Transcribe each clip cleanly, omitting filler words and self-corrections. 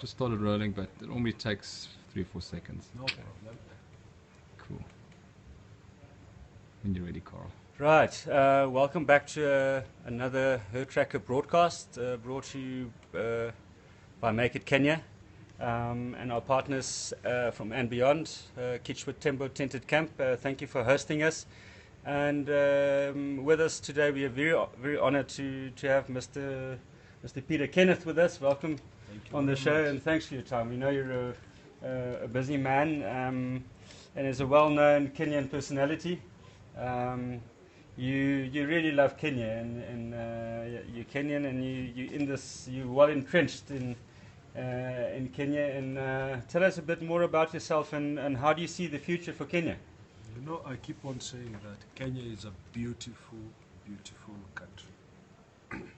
Just started rolling, but it normally takes 3-4 seconds. No problem. Cool. When you're ready, Carl. Right, welcome back to another HerdTracker broadcast brought to you by Make It Kenya and our partners from and beyond, Kichwa Tembo Tented Camp. Thank you for hosting us. And with us today, we are very honored to have Mr. Peter Kenneth with us. Welcome on the show, and thanks for your time. We know you're a busy man and as a well-known Kenyan personality. You really love Kenya, and you're Kenyan, and you're well entrenched in Kenya. And tell us a bit more about yourself, and how do you see the future for Kenya? You know, I keep on saying that Kenya is a beautiful, beautiful country.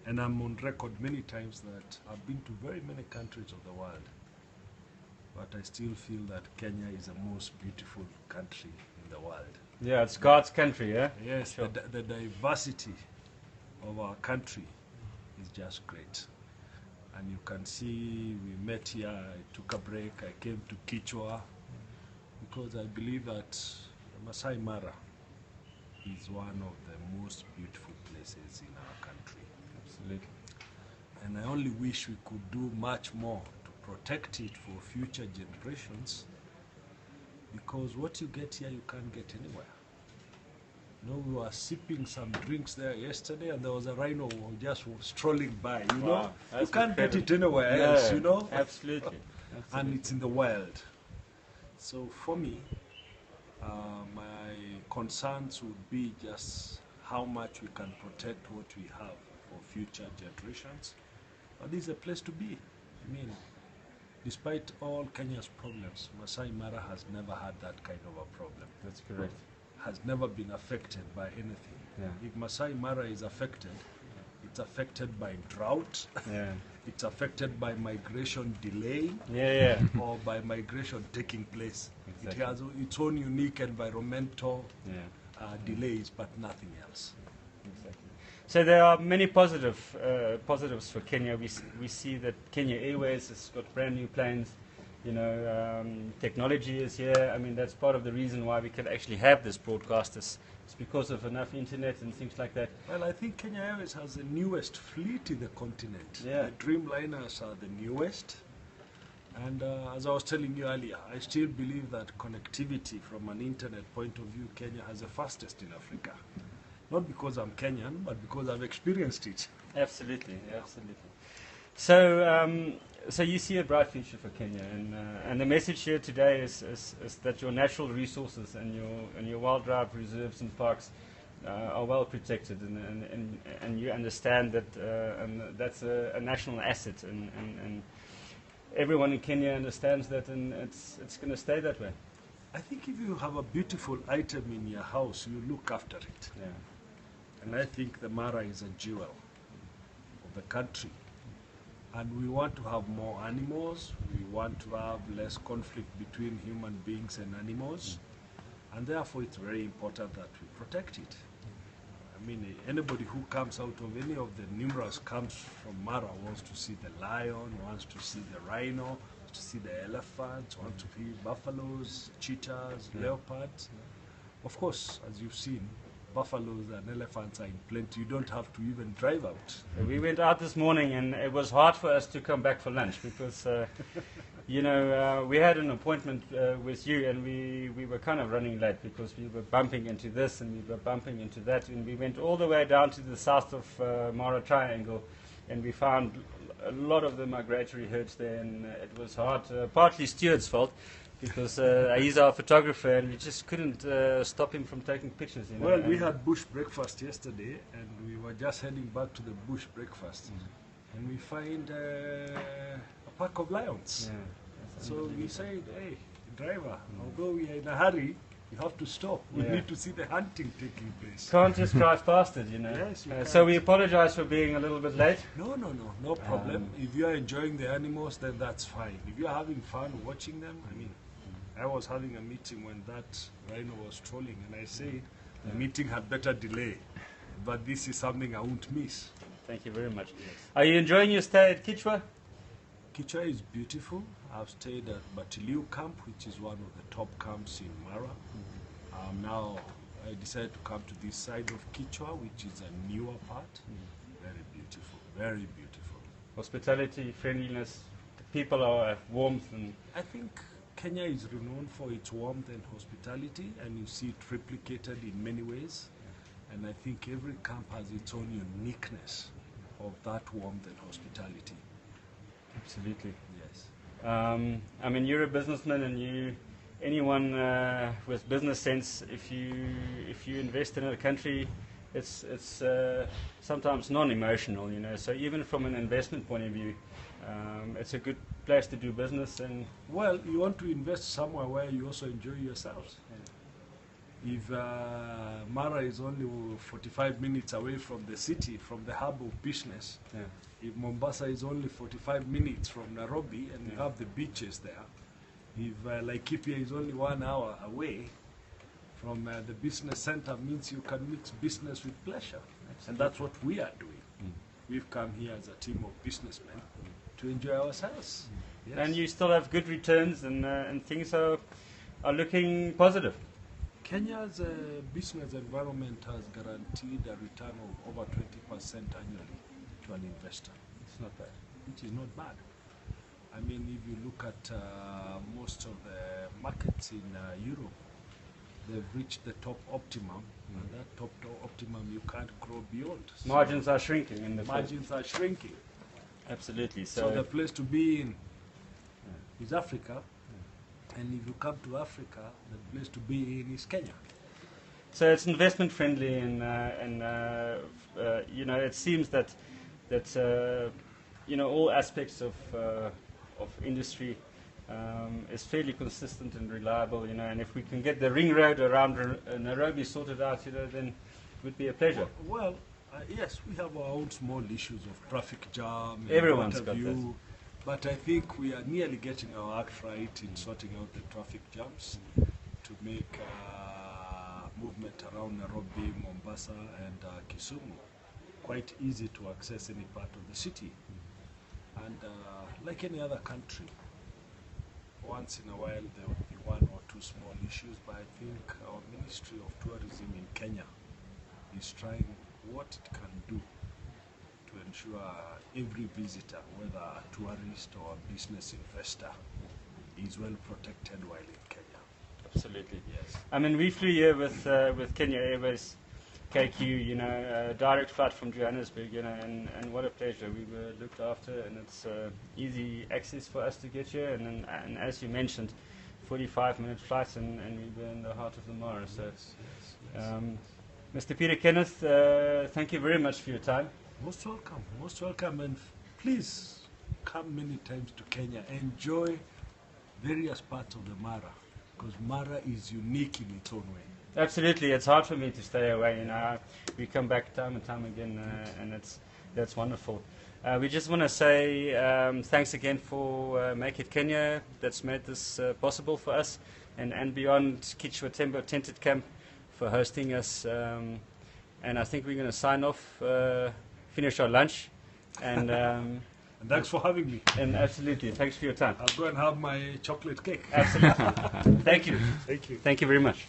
And I'm on record many times that I've been to very many countries of the world, but I still feel that Kenya is the most beautiful country in the world. Yeah, it's God's country, yeah? Yes, Sure. the diversity of our country is just great. And you can see we met here, I took a break, I came to Kichwa, because I believe that Masai Mara is one of the most beautiful places in our country. Absolutely. And I only wish we could do much more to protect it for future generations, because what you get here you can't get anywhere. You know, we were sipping some drinks there yesterday, and there was a rhino just strolling by. You know, you can't get it anywhere else. You know, absolutely. And it's in the wild. So for me, my concerns would be just how much we can protect what we have for future generations. But this is a place to be. I mean, despite all Kenya's problems, Masai Mara has never had that kind of a problem. That's correct. Has never been affected by anything. Yeah. If Masai Mara is affected, it's affected by drought, Yeah. it's affected by migration delay, Yeah. or by migration taking place. Exactly. It has its own unique environmental Yeah. delays, but nothing else. Exactly. So there are many positives for Kenya. We see that Kenya Airways has got brand new planes. You know, technology is here. I mean, that's part of the reason why we can actually have this broadcast. It's because of enough internet and things like that. Well, I think Kenya Airways has the newest fleet in the continent. Yeah. The Dreamliners are the newest. And as I was telling you earlier, I still believe that connectivity from an internet point of view, Kenya has the fastest in Africa. Not because I'm Kenyan, but because I've experienced it. Absolutely, absolutely. So, so you see a bright future for Kenya, and the message here today is that your natural resources and your wildlife reserves and parks are well protected, and you understand that and that's a national asset, and everyone in Kenya understands that, and it's going to stay that way. I think if you have a beautiful item in your house, you look after it. Yeah. And I think the Mara is a jewel of the country. And we want to have more animals, we want to have less conflict between human beings and animals, and therefore it's very important that we protect it. I mean, anybody who comes out of any of the numerous camps from Mara wants to see the lion, wants to see the rhino, wants to see the elephants, wants to see buffaloes, cheetahs, leopards. Of course, as you've seen, buffaloes and elephants are in plenty. You don't have to even drive out. We went out this morning, and it was hard for us to come back for lunch because, you know, we had an appointment with you, and we were kind of running late because we were bumping into this and we were bumping into that, and we went all the way down to the south of Mara Triangle, and we found a lot of the migratory herds there, and it was hard. Partly Stuart's fault, because he's our photographer, and we just couldn't stop him from taking pictures. You know? Well, we had bush breakfast yesterday, and we were just heading back to the bush breakfast, and we find a pack of lions. Yeah, So we said, hey, driver, although we are in a hurry, you have to stop. We need to see the hunting taking place. Can't just drive past it, you know. Yes, you So can't. we apologize for being a little bit late. No problem. If you are enjoying the animals, then that's fine. If you are having fun watching them, I mean, I was having a meeting when that rhino was trolling, and I said the meeting had better delay, but this is something I won't miss. Thank you very much. Are you enjoying your stay at Kichwa? Kichwa is beautiful. I've stayed at Batiliu camp, which is one of the top camps in Mara. Now I decided to come to this side of Kichwa, which is a newer part. Very beautiful, very beautiful. Hospitality, friendliness, the people are warmth and... I think Kenya is renowned for its warmth and hospitality, and you see it replicated in many ways. And I think every camp has its own uniqueness of that warmth and hospitality. Absolutely. Yes. I mean, you're a businessman, and anyone with business sense, if you invest in a country, it's sometimes non-emotional, you know. So even from an investment point of view, it's a good place to do business. And well, you want to invest somewhere where you also enjoy yourselves. If Mara is only 45 minutes away from the city, from the hub of business, if Mombasa is only 45 minutes from Nairobi and you have the beaches there, if Laikipia is only 1 hour away from the business center, means you can mix business with pleasure. And that's what we are doing. We've come here as a team of businessmen to enjoy ourselves. Yes. And you still have good returns, and things are looking positive. Kenya's business environment has guaranteed a return of over 20% annually to an investor. It's not bad. Which is not bad. I mean, if you look at most of the markets in Europe, they've reached the top optimum, and that top optimum you can't grow beyond. Margins are shrinking in the Margins are shrinking. Absolutely. So the place to be in is Africa. And if you come to Africa, the place to be in is Kenya. So it's investment friendly, and you know, it seems that you know, all aspects of industry is fairly consistent and reliable. You know, and if we can get the ring road around Nairobi sorted out, you know, then it would be a pleasure. Well, yes, we have our own small issues of traffic jam. Everyone's got that. But I think we are nearly getting our act right in sorting out the traffic jams to make movement around Nairobi, Mombasa and Kisumu quite easy to access any part of the city. And like any other country, once in a while there will be one or two small issues, but I think our Ministry of Tourism in Kenya is trying what it can do to ensure every visitor, whether a tourist or a business investor, is well protected while in Kenya. Absolutely. Yes. I mean, we flew here with Kenya Airways, KQ, you know, direct flight from Johannesburg, you know, and what a pleasure. We were looked after, and it's easy access for us to get here. And as you mentioned, 45-minute flights, and we were in the heart of the Mara. So, Mr. Peter Kenneth, thank you very much for your time. Most welcome, and please come many times to Kenya. Enjoy various parts of the Mara, because Mara is unique in its own way. Absolutely, it's hard for me to stay away. You know, we come back time and time again, and that's wonderful. We just want to say thanks again for Make It Kenya, that's made this possible for us, and beyond Kichwa Tented Camp for hosting us. And I think we're going to sign off. Finish our lunch, and and thanks for having me. And absolutely, thanks for your time. I'll go and have my chocolate cake. Absolutely. Thank you. Thank you. Thank you very much.